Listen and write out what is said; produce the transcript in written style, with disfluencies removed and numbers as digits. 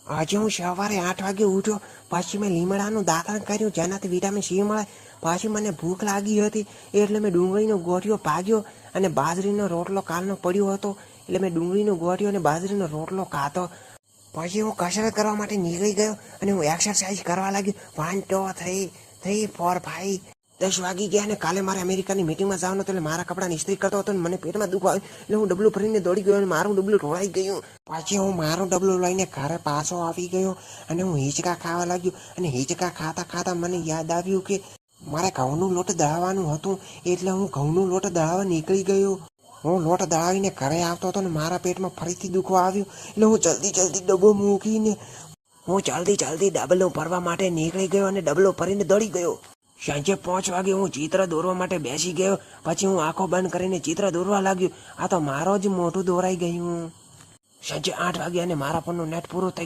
આજે હું સવારે 8 વાગે ઉઠ્યો, પછી મેં લીમડાનું દાંતણ કર્યું જેનાથી વિટામિન સી મળે. પછી મને ભૂખ લાગી હતી એટલે મેં ડુંગળીનો ગોઠિયો ભાગ્યો અને બાજરીનો રોટલો કાલનો પડ્યો હતો એટલે મેં ડુંગળીનો ગોઠિયો અને બાજરીનો રોટલો ખાધો. પછી હું કસરત કરવા માટે નીકળી ગયો અને હું એક્સરસાઇઝ કરવા લાગ્યો. 1 2 3 4 5 10 વાગી ગયા અને કાલે મારે અમેરિકાની મિટિંગમાં જવાનું હતું એટલે મારા કપડાં ઇસ્ત્રી કરતો હતો અને મને પેટમાં દુખ આવ્યું એટલે હું ડબલું ભરીને દોડી ગયો અને મારું ડબલું ઢોળાઈ ગયું. પછી હું મારું ડબલું લઈને ઘરે પાછો આવી ગયો અને હું હિંચકા ખાવા લાગ્યો અને હિંચકા ખાતા ખાતા મને યાદ આવ્યું કે મારે ઘઉંનું લોટ દળાવવાનું હતું એટલે હું ઘઉંનું લોટ દળાવવા નીકળી ગયો. હું લોટ દળાવીને ઘરે આવતો હતો ને મારા પેટમાં ફરીથી દુખવા આવ્યું એટલે હું જલ્દી ડબ્બો મૂકીને હું જલ્દી ડબલો ભરવા માટે નીકળી ગયો અને ડબલો ભરીને દોડી ગયો. સાંજે 5 વાગે હું ચિત્ર દોરવા માટે બેસી ગયો. પછી હું આંખો બંધ કરીને ચિત્ર દોરવા લાગ્યો. આ તો મારો જ મોઢું દોરાઈ ગયું. સાંજે 8 વાગે અને મારા ફોનનું નેટ પૂરું થઈ